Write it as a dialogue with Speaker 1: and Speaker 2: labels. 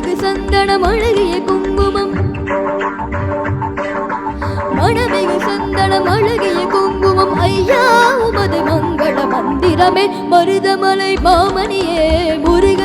Speaker 1: மணமிகு சந்தனம் அழகிய குங்குமம் மணமிகு சந்தனம் அழகிய குங்குமம் ஐயா உமது மங்கள மந்திரமே மருதமலை மாமணியே முருகி